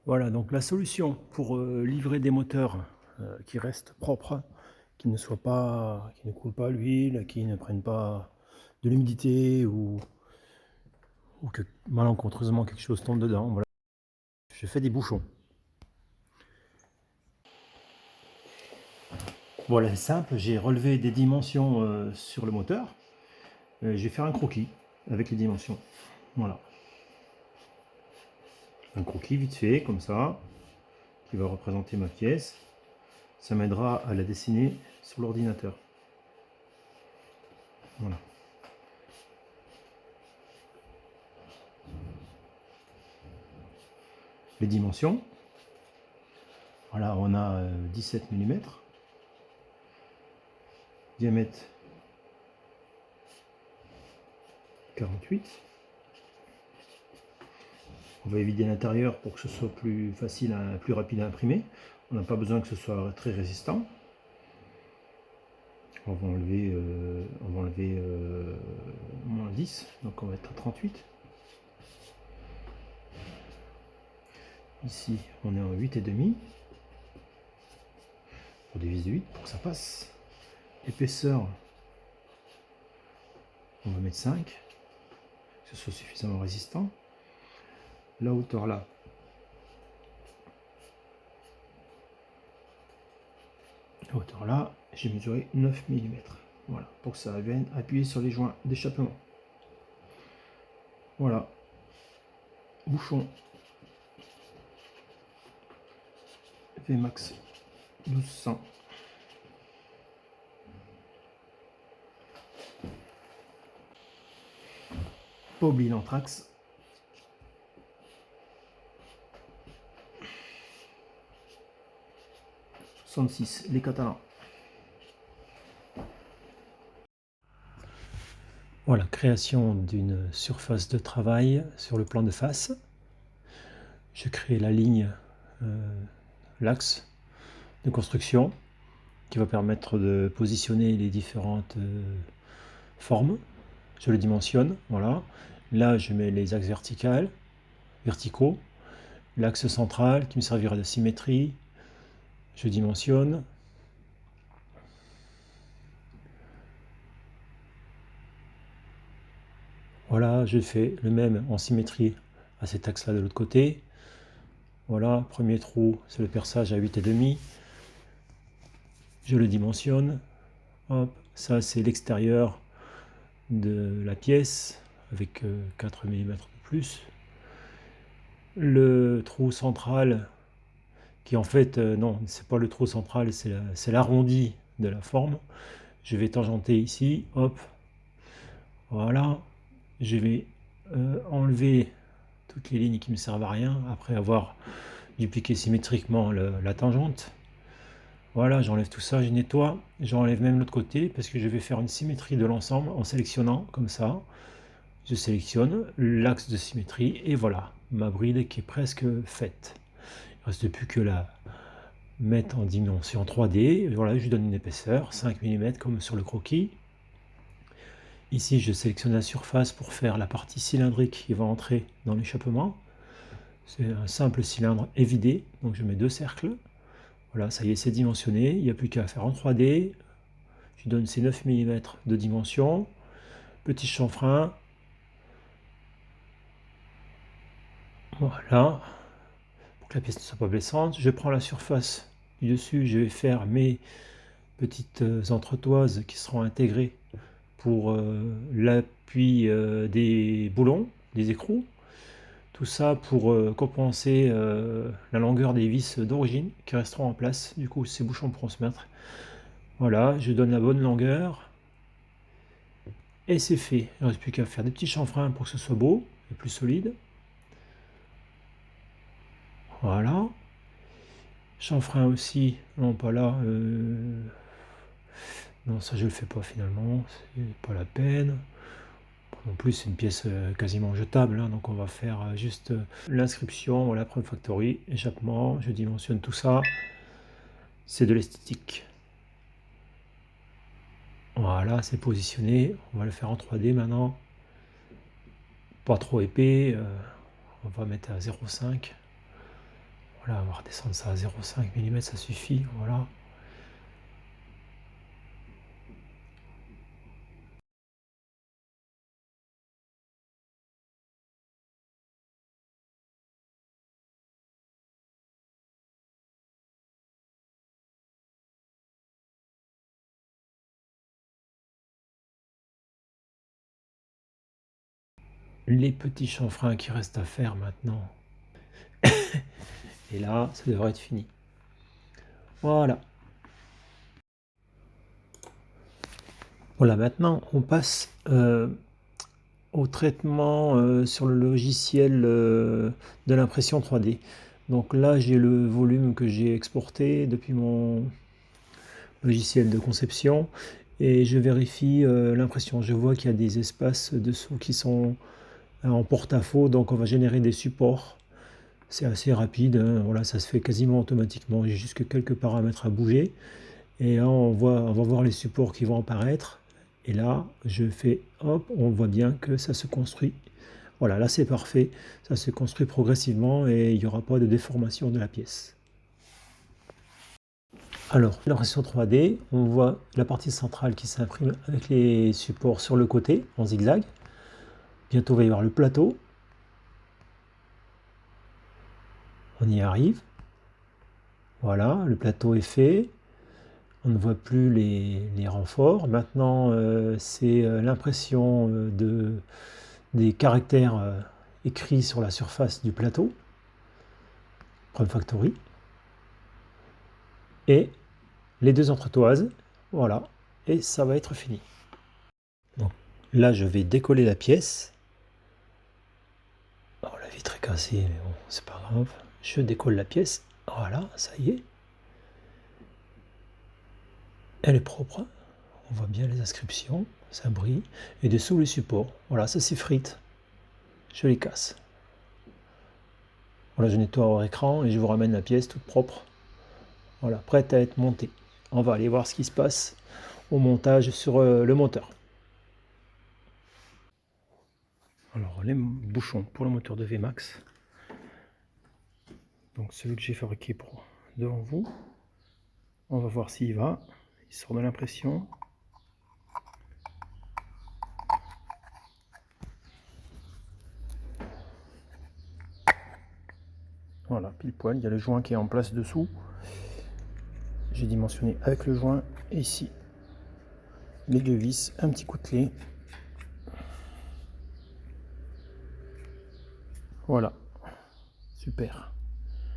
Voilà, donc la solution pour, livrer des moteurs, qui restent propres, qui ne coulent pas l'huile, qui ne prennent pas de l'humidité ou que malencontreusement quelque chose tombe dedans, voilà. Je fais des bouchons. Voilà, c'est simple, j'ai relevé des dimensions, sur le moteur. Je vais faire un croquis avec les dimensions. Voilà. Un croquis vite fait, comme ça, qui va représenter ma pièce. Ça m'aidera à la dessiner sur l'ordinateur. Voilà. Les dimensions. Voilà, on a 17 mm. Diamètre 48. On va évider l'intérieur pour que ce soit plus facile, plus rapide à imprimer. On n'a pas besoin que ce soit très résistant. On va enlever, moins 10, donc on va être à 38. Ici, on est en 8,5. On divise de 8 pour que ça passe. Épaisseur, on va mettre 5, que ce soit suffisamment résistant. La hauteur là, j'ai mesuré 9 mm. Voilà, pour que ça vienne appuyer sur les joints d'échappement. Voilà, bouchon VMAX 1200. Pas oublier l'anthrax. 66, les Catalans. Voilà, création d'une surface de travail sur le plan de face. Je crée la ligne, l'axe de construction qui va permettre de positionner les différentes formes. Je le dimensionne, voilà. Là, je mets les axes verticaux. L'axe central qui me servira de symétrie. Je dimensionne. Voilà, je fais le même en symétrie à cet axe-là de l'autre côté. Voilà, premier trou, c'est le perçage à 8,5. Je le dimensionne. Hop, ça c'est l'extérieur de la pièce avec 4 mm de plus. Le trou central, qui en fait, non, c'est pas le trou central, c'est l'arrondi de la forme. Je vais tangenter ici, hop, voilà. Je vais enlever toutes les lignes qui ne me servent à rien après avoir dupliqué symétriquement la tangente. Voilà, j'enlève tout ça, je nettoie. J'enlève même l'autre côté parce que je vais faire une symétrie de l'ensemble en sélectionnant comme ça. Je sélectionne l'axe de symétrie et voilà, ma bride qui est presque faite. Il ne reste plus que la mettre en dimension 3D. Voilà, je lui donne une épaisseur, 5 mm comme sur le croquis. Ici, je sélectionne la surface pour faire la partie cylindrique qui va entrer dans l'échappement. C'est un simple cylindre évidé, donc je mets 2 cercles. Voilà, ça y est, c'est dimensionné. Il n'y a plus qu'à faire en 3D. Je donne ces 9 mm de dimension. Petit chanfrein. Voilà. Pour que la pièce ne soit pas blessante. Je prends la surface du dessus. Je vais faire mes petites entretoises qui seront intégrées pour l'appui des boulons, des écrous. Tout ça pour compenser la longueur des vis d'origine qui resteront en place. Du coup, ces bouchons pourront se mettre. Voilà, je donne la bonne longueur. Et c'est fait. Il ne reste plus qu'à faire des petits chanfreins pour que ce soit beau et plus solide. Voilà. Chanfrein aussi, non pas là. Non, ça je le fais pas finalement, c'est pas la peine. En plus, c'est une pièce quasiment jetable, hein, donc on va faire juste l'inscription, voilà, Prime Factory, échappement, je dimensionne tout ça. C'est de l'esthétique. Voilà, c'est positionné. On va le faire en 3D maintenant. Pas trop épais. On va mettre à 0,5. Voilà, on va redescendre ça à 0,5 mm, ça suffit. Voilà. Les petits chanfreins qui restent à faire maintenant. Et là, ça devrait être fini. Voilà. Voilà, maintenant on passe au traitement sur le logiciel de l'impression 3D. Donc là, j'ai le volume que j'ai exporté depuis mon logiciel de conception et je vérifie l'impression. Je vois qu'il y a des espaces dessous qui sont en porte-à-faux, donc on va générer des supports. C'est assez rapide, hein. Voilà, ça se fait quasiment automatiquement. J'ai juste quelques paramètres à bouger. Et là, on va voir les supports qui vont apparaître. Et là, je fais hop, on voit bien que ça se construit. Voilà, là c'est parfait. Ça se construit progressivement et il n'y aura pas de déformation de la pièce. Alors, l'impression 3D, on voit la partie centrale qui s'imprime avec les supports sur le côté en zigzag. Bientôt, il va y avoir le plateau. On y arrive. Voilà, le plateau est fait. On ne voit plus les renforts. Maintenant, c'est l'impression des caractères écrits sur la surface du plateau, Chrome Factory. Et les deux entretoises, voilà, et ça va être fini. Donc là, je vais décoller la pièce. Oh, la vitre est cassée, mais bon, c'est pas grave. Je décolle la pièce, voilà, ça y est. Elle est propre, on voit bien les inscriptions, ça brille. Et dessous les supports, voilà, ça s'effrite. Je les casse. Voilà, je nettoie hors écran et je vous ramène la pièce toute propre. Voilà, prête à être montée. On va aller voir ce qui se passe au montage sur le moteur. Alors, les bouchons pour le moteur de VMAX. Donc celui que j'ai fabriqué pour devant vous. On va voir s'il va. Il sort de l'impression. Voilà, pile poil. Il y a le joint qui est en place dessous. J'ai dimensionné avec le joint. Et ici, les deux vis, un petit coup de clé. Voilà. Super.